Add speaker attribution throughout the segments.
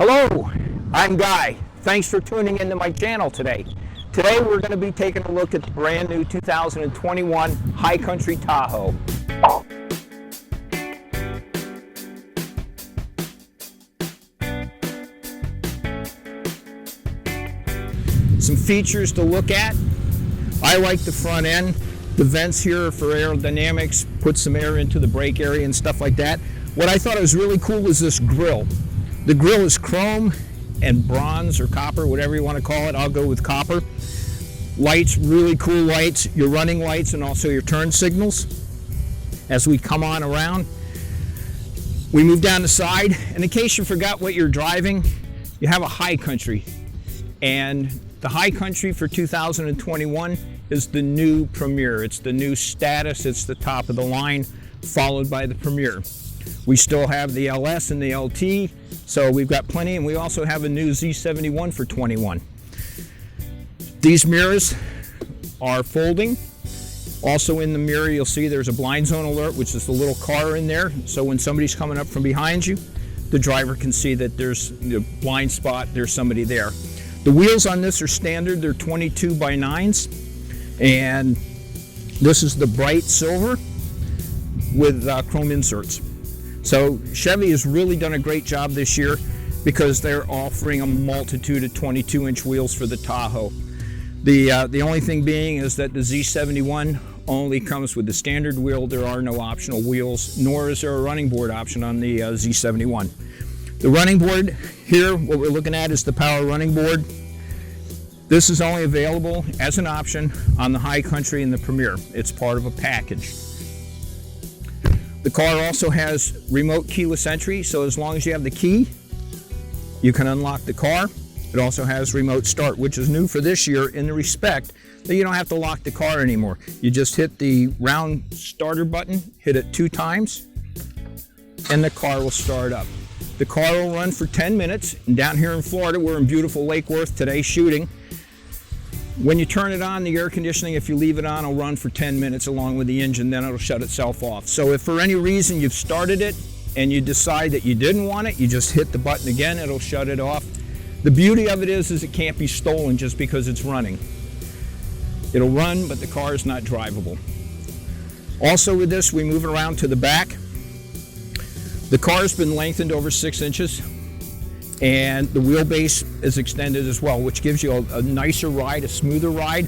Speaker 1: Hello, I'm Guy. Thanks for tuning into my channel today. Today we're going to be taking a look at the brand new 2021 High Country Tahoe. Some features to look at. I like the front end. The vents here are for aerodynamics, put some air into the brake area and stuff like that. What I thought was really cool was this grille. The grille is chrome and bronze or copper, whatever you want to call it. I'll go with copper. Lights, really cool lights, your running lights and also your turn signals. As we come on around, we move down the side. And in case you forgot what you're driving, you have a High Country. And the High Country for 2021 is the new Premier. It's the new status. It's the top of the line, followed by the Premier. We still have the LS and the LT, so we've got plenty, and we also have a new Z71 for 21. These mirrors are folding. Also in the mirror, you'll see there's a blind zone alert, which is the little car in there. So when somebody's coming up from behind you, the driver can see that there's a blind spot, there's somebody there. The wheels on this are standard, they're 22 by 9s, and this is the bright silver with chrome inserts. So Chevy has really done a great job this year because they're offering a multitude of 22-inch wheels for the Tahoe. The only thing being is that the Z71 only comes with the standard wheel. There are no optional wheels, nor is there a running board option on the Z71. The running board here, what we're looking at is the power running board. This is only available as an option on the High Country and the Premier. It's part of a package. The car also has remote keyless entry, so as long as you have the key, you can unlock the car. It also has remote start, which is new for this year in the respect that you don't have to lock the car anymore. You just hit the round starter button, hit it 2 times, and the car will start up. The car will run for 10 minutes, and down here in Florida, we're in beautiful Lake Worth today shooting. When you turn it on, the air conditioning, if you leave it on, will run for 10 minutes along with the engine, then it'll shut itself off. So if for any reason you've started it and you decide that you didn't want it, you just hit the button again, it'll shut it off. The beauty of it is it can't be stolen just because it's running. It'll run, but the car is not drivable. Also with this, we move it around to the back. The car's been lengthened over 6 inches. And the wheelbase is extended as well, which gives you a nicer ride, a smoother ride.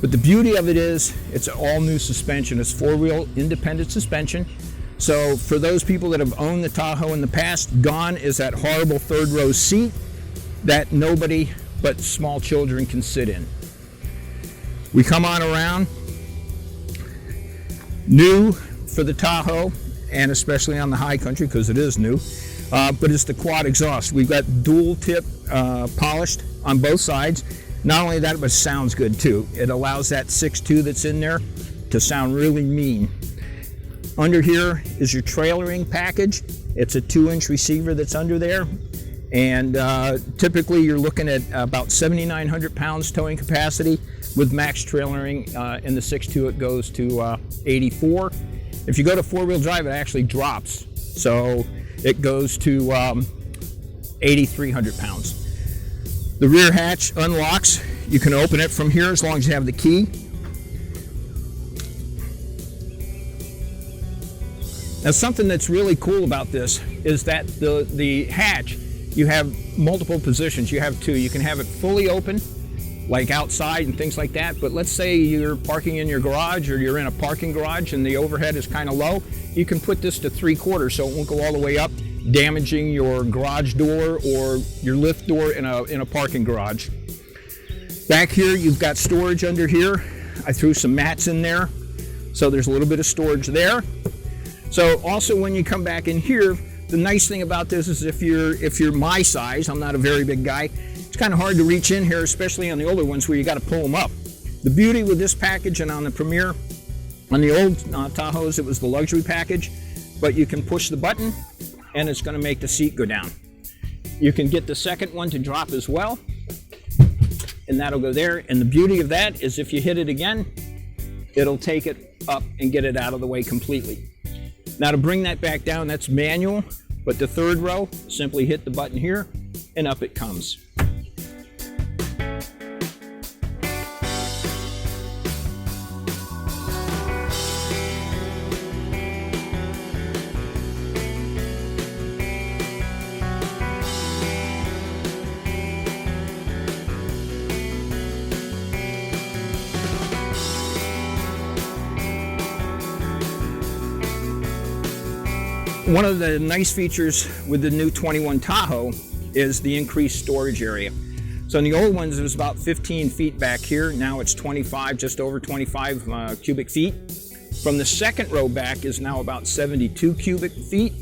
Speaker 1: But the beauty of it is it's all new suspension. It's 4-wheel independent suspension. So for those people that have owned the Tahoe in the past, gone is that horrible 3rd row seat that nobody but small children can sit in. We come on around. New for the Tahoe, and especially on the High Country because it is new. But it's the quad exhaust. We've got dual tip polished on both sides. Not only that, but it sounds good too. It allows that 6.2 that's in there to sound really mean. Under here is your trailering package. It's a 2-inch receiver that's under there. And typically you're looking at about 7,900 pounds towing capacity. With max trailering in the 6.2 it goes to 84. If you go to 4-wheel drive, it actually drops. So it goes to 8,300 pounds. The rear hatch unlocks. You can open it from here as long as you have the key. Now something that's really cool about this is that the hatch, you have multiple positions. You have 2. You can have it fully open, like outside and things like that, but let's say you're parking in your garage or you're in a parking garage and the overhead is kind of low, you can put this to 3/4 so it won't go all the way up, damaging your garage door or your lift door in a parking garage. Back here you've got storage under here. I threw some mats in there, so there's a little bit of storage there. So also when you come back in here, the nice thing about this is if you're my size, I'm not a very big guy, it's kind of hard to reach in here, especially on the older ones where you got to pull them up. The beauty with this package and on the Premier, on the old Tahoes, it was the luxury package, but you can push the button and it's going to make the seat go down. You can get the second one to drop as well, and that'll go there. And the beauty of that is if you hit it again, it'll take it up and get it out of the way completely. Now to bring that back down, that's manual, but the 3rd row, simply hit the button here and up it comes. One of the nice features with the new 21 Tahoe is the increased storage area. So in the old ones, it was about 15 feet back here. Now it's 25, just over 25 cubic feet. From the second row back is now about 72 cubic feet.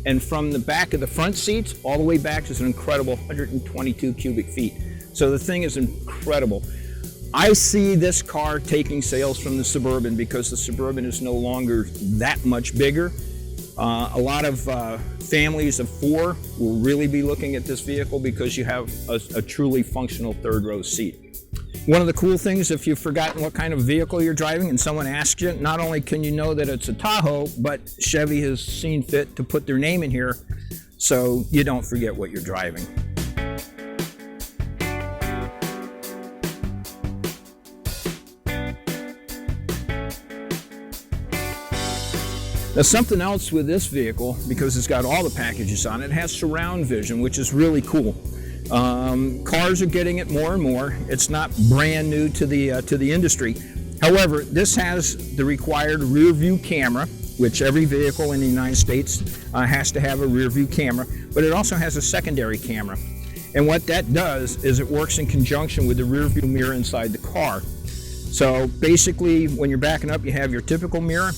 Speaker 1: And from the back of the front seats all the way back is an incredible 122 cubic feet. So the thing is incredible. I see this car taking sales from the Suburban because the Suburban is no longer that much bigger. A lot of families of 4 will really be looking at this vehicle because you have a truly functional third row seat. One of the cool things, if you've forgotten what kind of vehicle you're driving and someone asks you, not only can you know that it's a Tahoe, but Chevy has seen fit to put their name in here so you don't forget what you're driving. Now something else with this vehicle, because it's got all the packages on it, has surround vision, which is really cool. Cars are getting it more and more. It's not brand new to the industry. However, this has the required rear view camera, which every vehicle in the United States has to have a rear view camera, but it also has a secondary camera. And what that does is it works in conjunction with the rear view mirror inside the car. So basically, when you're backing up, you have your typical mirror.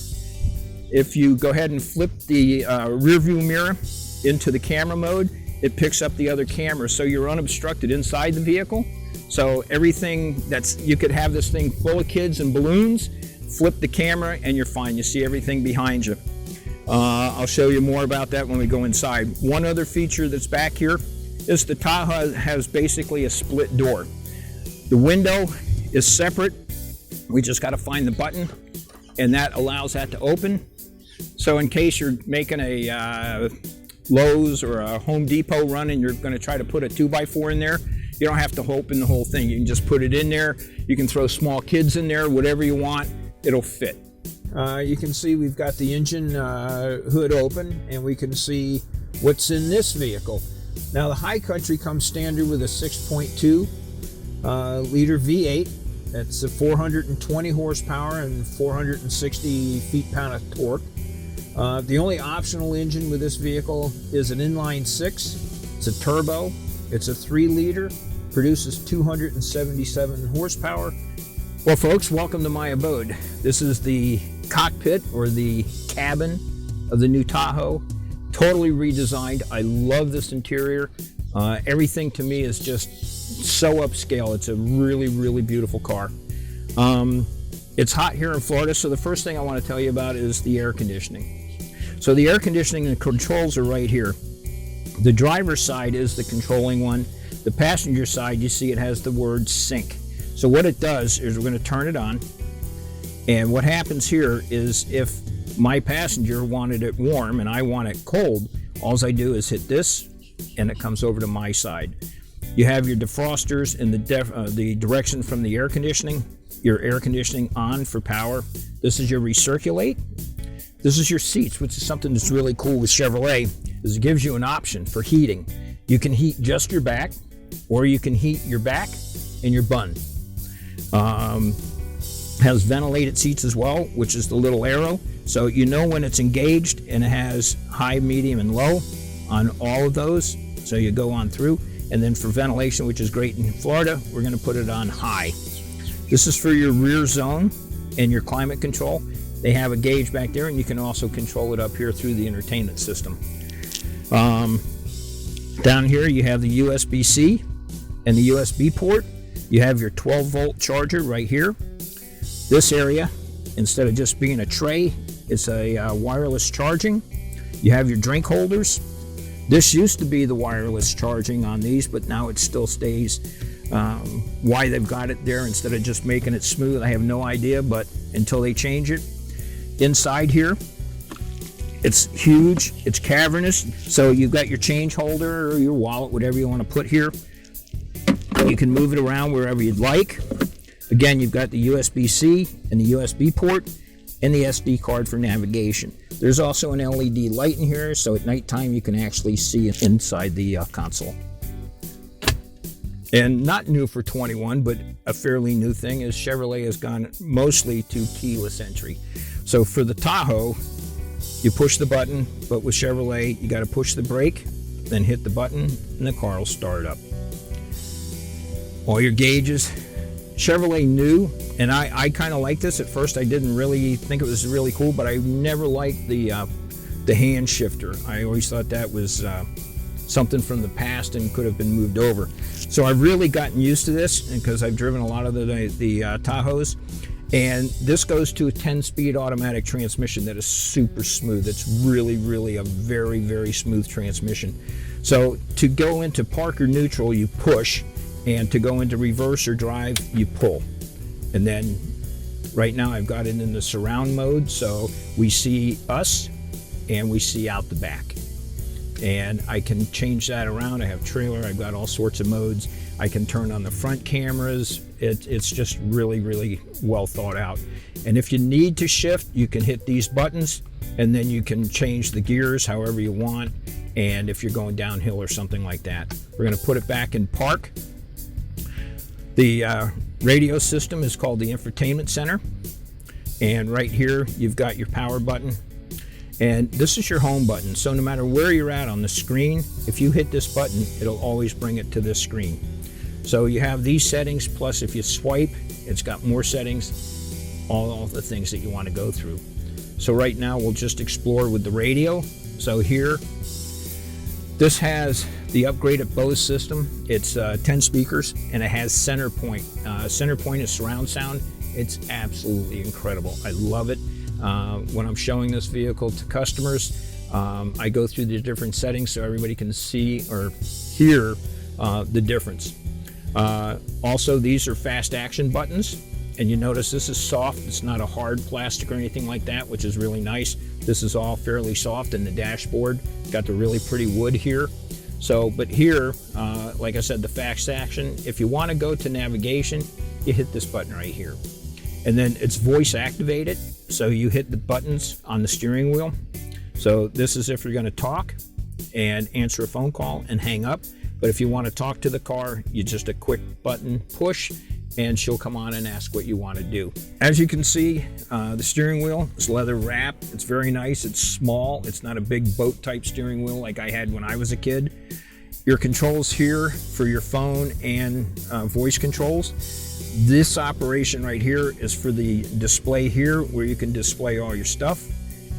Speaker 1: If you go ahead and flip the rear view mirror into the camera mode, it picks up the other camera, so you're unobstructed inside the vehicle. So everything you could have this thing full of kids and balloons, flip the camera and you're fine. You see everything behind you. I'll show you more about that when we go inside. One other feature that's back here is the Tahoe has basically a split door. The window is separate. We just got to find the button, and that allows that to open. So in case you're making a Lowe's or a Home Depot run and you're going to try to put a 2x4 in there, you don't have to open the whole thing. You can just put it in there. You can throw small kids in there, whatever you want, it'll fit. You can see we've got the engine hood open, and we can see what's in this vehicle. Now the High Country comes standard with a 6.2 liter V8. That's a 420 horsepower and 460 feet-pound of torque. The only optional engine with this vehicle is an inline 6. It's a turbo. It's a 3-liter, produces 277 horsepower. Well, folks, welcome to my abode. This is the cockpit or the cabin of the new Tahoe. Totally redesigned. I love this interior. Everything to me is just so upscale. It's a really, really beautiful car. It's hot here in Florida, so the first thing I want to tell you about is the air conditioning. So the air conditioning and controls are right here. The driver's side is the controlling one. The passenger side, you see it has the word sync. So what it does is we're going to turn it on, and what happens here is if my passenger wanted it warm and I want it cold, all I do is hit this and it comes over to my side. You have your defrosters and the direction from the air conditioning, your air conditioning on for power. This is your recirculate. This is your seats, which is something that's really cool with Chevrolet, is it gives you an option for heating. You can heat just your back, or you can heat your back and your bun. Has ventilated seats as well, which is the little arrow. So you know when it's engaged, and it has high, medium, and low on all of those. So you go on through. And then for ventilation, which is great in Florida, we're going to put it on high. This is for your rear zone and your climate control. They have a gauge back there, and you can also control it up here through the entertainment system. Down here you have the USB-C and the USB port. You have your 12-volt charger right here. This area, instead of just being a tray, it's a wireless charging. You have your drink holders. This used to be the wireless charging on these, but now it still stays. Why they've got it there instead of just making it smooth, I have no idea, but until they change it. Inside here, It's huge, it's cavernous, so you've got your change holder or your wallet, whatever you want to put here. You can move it around wherever you'd like. Again, you've got the USB-C and the USB port and the SD card for navigation. There's also an LED light in here, so at nighttime you can actually see inside the console. And not new for 21, but a fairly new thing is Chevrolet has gone mostly to keyless entry. So for the Tahoe, you push the button, but with Chevrolet, you got to push the brake, then hit the button, and the car will start up. All your gauges. Chevrolet new, and I kind of like this. At first, I didn't really think it was really cool, but I never liked the hand shifter. I always thought that was something from the past and could have been moved over. So I've really gotten used to this because I've driven a lot of the Tahoes. And this goes to a 10-speed automatic transmission that is super smooth. It's really, really a very, very smooth transmission. So to go into park or neutral, you push, and to go into reverse or drive, you pull. And then right now I've got it in the surround mode, so we see us and we see out the back. And I can change that around. I have trailer, I've got all sorts of modes. I can turn on the front cameras. It's just really, really well thought out. And if you need to shift, you can hit these buttons and then you can change the gears however you want. And if you're going downhill or something like that, we're gonna put it back in park. The radio system is called the infotainment center. And right here, you've got your power button. And this is your home button. So no matter where you're at on the screen, if you hit this button, it'll always bring it to this screen. So you have these settings, plus if you swipe, it's got more settings, all the things that you want to go through. So right now we'll just explore with the radio. So here, this has the upgraded Bose system. It's 10 speakers and it has center point. Center point is surround sound. It's absolutely incredible. I love it. When I'm showing this vehicle to customers, I go through the different settings so everybody can see or hear the difference. Also, these are fast action buttons, and you notice this is soft. It's not a hard plastic or anything like that, which is really nice. This is all fairly soft, and the dashboard got the really pretty wood here. So, but here, like I said, the fast action, if you want to go to navigation, you hit this button right here. And then it's voice activated, so you hit the buttons on the steering wheel. So this is if you're going to talk and answer a phone call and hang up. But if you want to talk to the car, you just a quick button push and she'll come on and ask what you want to do. As you can see, the steering wheel is leather wrapped. It's very nice. It's small. It's not a big boat type steering wheel like I had when I was a kid. Your controls here for your phone and voice controls. This operation right here is for the display here where you can display all your stuff.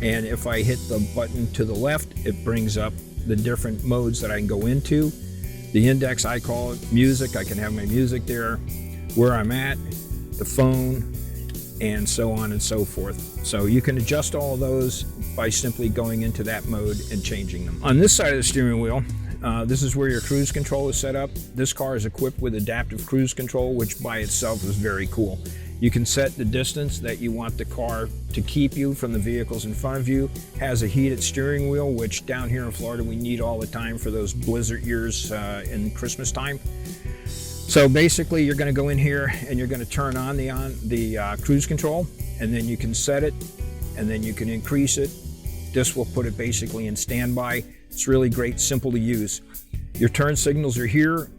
Speaker 1: And if I hit the button to the left, it brings up the different modes that I can go into. The index, I call it music. I can have my music there, where I'm at, the phone, and so on and so forth. So you can adjust all of those by simply going into that mode and changing them. On this side of the steering wheel, this is where your cruise control is set up. This car is equipped with adaptive cruise control, which by itself is very cool. You can set the distance that you want the car to keep you from the vehicles in front of you. Has a heated steering wheel, which down here in Florida we need all the time for those blizzard years in Christmas time. So basically you're going to go in here and you're going to turn on the cruise control, and then you can set it and then you can increase it. This will put it basically in standby. It's really great, simple to use. Your turn signals are here.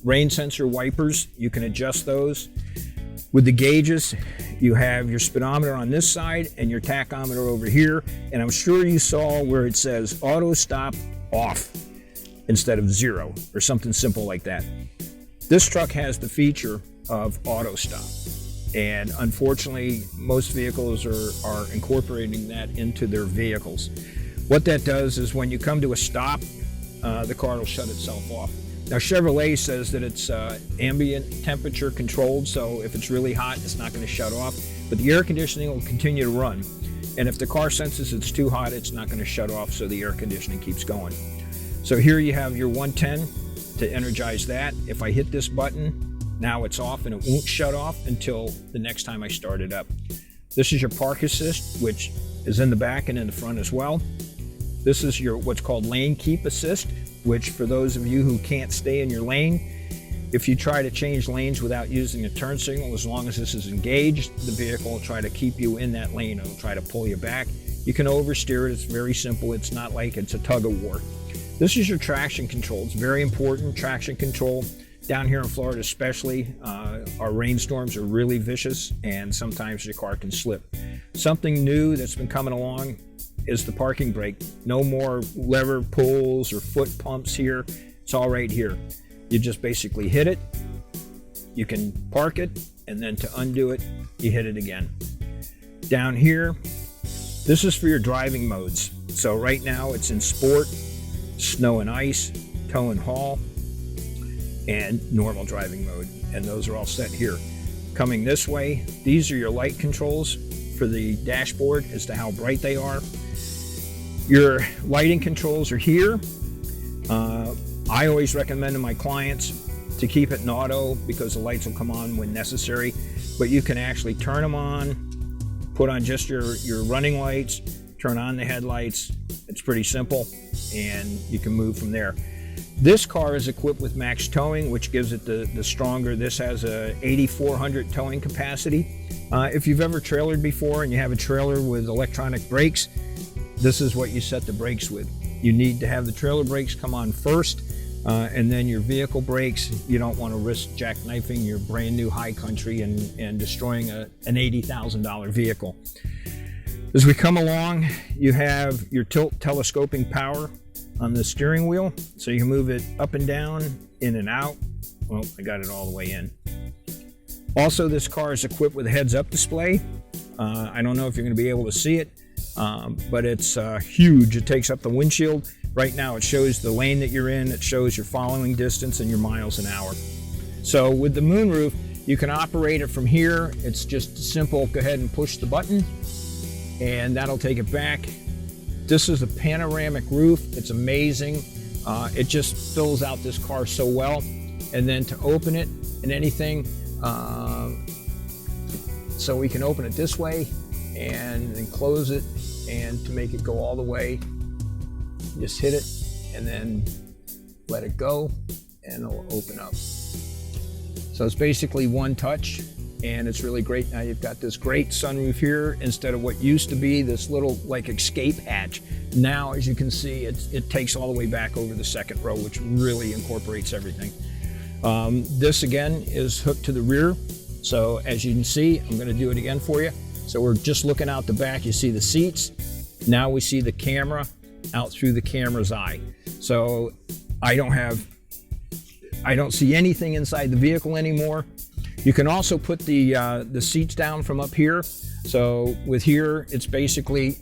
Speaker 1: Rain sensor wipers, you can adjust those. With the gauges, you have your speedometer on this side and your tachometer over here. And I'm sure you saw where it says auto stop off instead of 0 or something simple like that. This truck has the feature of auto stop. And unfortunately, most vehicles are incorporating that into their vehicles. What that does is when you come to a stop, the car will shut itself off. Now Chevrolet says that it's ambient temperature controlled, so if it's really hot, it's not going to shut off, but the air conditioning will continue to run. And if the car senses it's too hot, it's not going to shut off, so the air conditioning keeps going. So here you have your 110 to energize that. If I hit this button, now it's off and it won't shut off until the next time I start it up. This is your park assist, which is in the back and in the front as well. This is your what's called lane keep assist, which for those of you who can't stay in your lane, if you try to change lanes without using a turn signal, as long as this is engaged, the vehicle will try to keep you in that lane. It'll try to pull you back. You can oversteer it. It's very simple. It's not like it's a tug of war. This is your traction control. It's very important, traction control. Down here in Florida especially, our rainstorms are really vicious and sometimes your car can slip. Something new that's been coming along is the parking brake. No more lever pulls or foot pumps here. It's all right here. You just basically hit it, you can park it, and then to undo it, you hit it again. Down here, this is for your driving modes. So right now it's in sport, snow and ice, tow and haul, and normal driving mode. And those are all set here. Coming this way, these are your light controls for the dashboard as to how bright they are. Your lighting controls are here. I always recommend to my clients to keep it in auto because the lights will come on when necessary, but you can actually turn them on, put on just your running lights, turn on the headlights. It's pretty simple, and you can move from there. This car is equipped with max towing, which gives it the stronger. This has a 8,400 towing capacity. If you've ever trailered before and you have a trailer with electronic brakes, this is what you set the brakes with. You need to have the trailer brakes come on first, and then your vehicle brakes. You don't want to risk jackknifing your brand new High Country and destroying an $80,000 vehicle. As we come along, you have your tilt telescoping power on the steering wheel, so you can move it up and down, in and out. Well, I got it all the way in. Also, this car is equipped with a heads-up display. I don't know if you're going to be able to see it, but it's huge. It takes up the windshield. Right now it shows the lane that you're in, it shows your following distance and your miles an hour. So with the moonroof, you can operate it from here. It's just simple, go ahead and push the button and that'll take it back. This is a panoramic roof. It's amazing. It just fills out this car so well. And then to open it and anything, so we can open it this way and then close it, and to make it go all the way, just hit it and then let it go and it'll open up. So it's basically one touch and it's really great. Now you've got this great sunroof here instead of what used to be this little like escape hatch. Now, as you can see, it takes all the way back over the second row, which really incorporates everything. This again is hooked to the rear. So as you can see, I'm going to do it again for you. So we're just looking out the back. You see the seats. Now we see the camera out through the camera's eye. So I don't see anything inside the vehicle anymore. You can also put the seats down from up here. So with here, it's basically,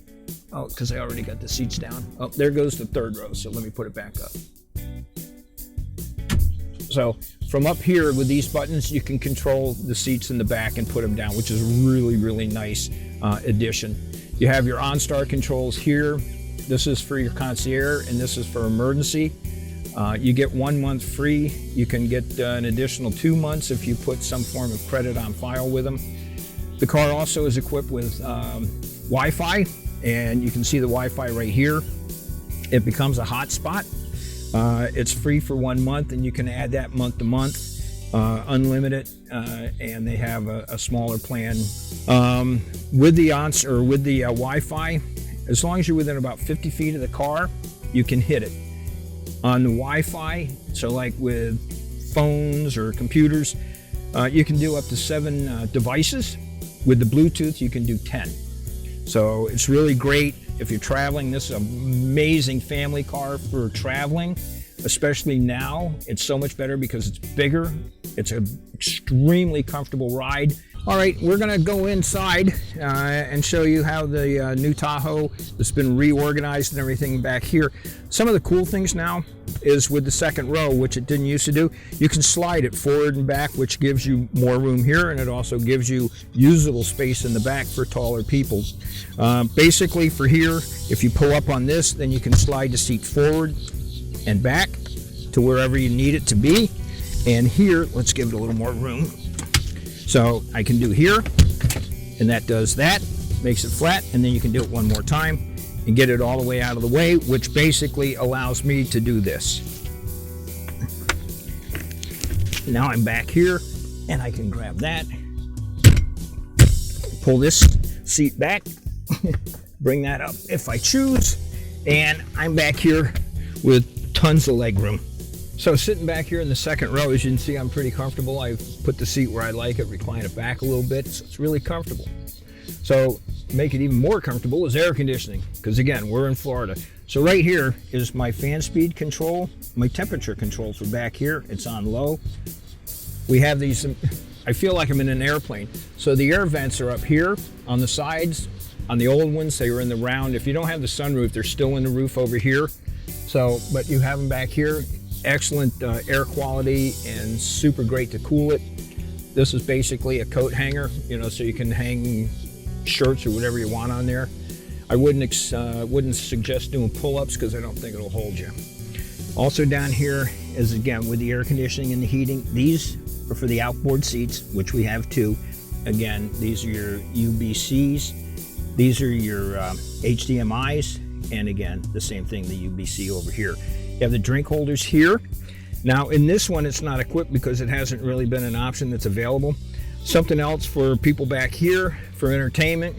Speaker 1: oh, because I already got the seats down. Oh, there goes the third row. So let me put it back up. So from up here with these buttons, you can control the seats in the back and put them down, which is really, really nice addition. You have your OnStar controls here. This is for your concierge and this is for emergency. You get 1 month free. You can get an additional 2 months if you put some form of credit on file with them. The car also is equipped with Wi-Fi, and you can see the Wi-Fi right here. It becomes a hotspot. It's free for 1 month, and you can add that month to month, unlimited, and they have a smaller plan. With the Wi-Fi, as long as you're within about 50 feet of the car, you can hit it. On the Wi-Fi, so like with phones or computers, you can do up to 7 devices. With the Bluetooth, you can do 10. So it's really great if you're traveling. This is an amazing family car for traveling, especially now. It's so much better because it's bigger. It's an extremely comfortable ride. All right, we're gonna go inside and show you how the new Tahoe has been reorganized and everything back here. Some of the cool things now is with the second row, which it didn't used to do, you can slide it forward and back, which gives you more room here, and it also gives you usable space in the back for taller people. Basically for here, if you pull up on this, then you can slide the seat forward and back to wherever you need it to be. And here, let's give it a little more room. So I can do here, and that does that. makes it flat, and then you can do it one more time and get it all the way out of the way, which basically allows me to do this. Now I'm back here and I can grab that, pull this seat back, bring that up if I choose, and I'm back here with tons of leg room. So sitting back here in the second row, as you can see, I'm pretty comfortable. I've put the seat where I like it, recline it back a little bit, so it's really comfortable. So make it even more comfortable is air conditioning, because again, we're in Florida. So right here is my fan speed control, my temperature control for back here. It's on low. We have these, I feel like I'm in an airplane. So the air vents are up here on the sides. On the old ones, they were in the round. If you don't have the sunroof, they're still in the roof over here. So, but you have them back here. Excellent air quality and super great to cool it. This is basically a coat hanger, you know, so you can hang shirts or whatever you want on there. I wouldn't suggest doing pull-ups because I don't think it'll hold you. Also down here is, again, with the air conditioning and the heating, these are for the outboard seats, which we have too. Again, these are your UBCs. These are your HDMIs, and again, the same thing, the UBC over here. You have the drink holders here. Now in this one, it's not equipped because it hasn't really been an option that's available. Something else for people back here for entertainment,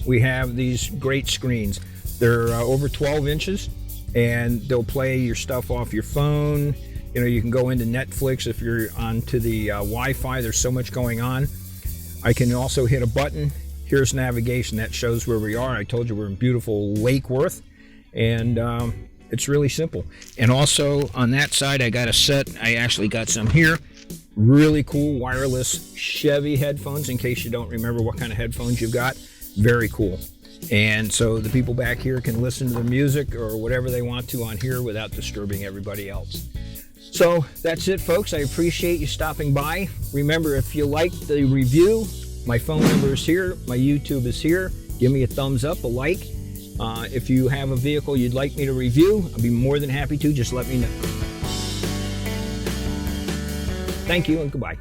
Speaker 1: we have these great screens. They're over 12 inches and they'll play your stuff off your phone. You know, you can go into Netflix if you're onto the Wi-Fi. There's so much going on. I can also hit a button. Here's navigation that shows where we are. I told you we're in beautiful Lake Worth, and it's really simple. And also on that side, I got a set. I actually got some here. Really cool wireless Chevy headphones, in case you don't remember what kind of headphones you've got. Very cool. And so the people back here can listen to the music or whatever they want to on here without disturbing everybody else. So that's it, folks. I appreciate you stopping by. Remember, if you liked the review, my phone number is here, my YouTube is here. Give me a thumbs up, a like. If you have a vehicle you'd like me to review, I'll be more than happy to. Just let me know. Thank you and goodbye.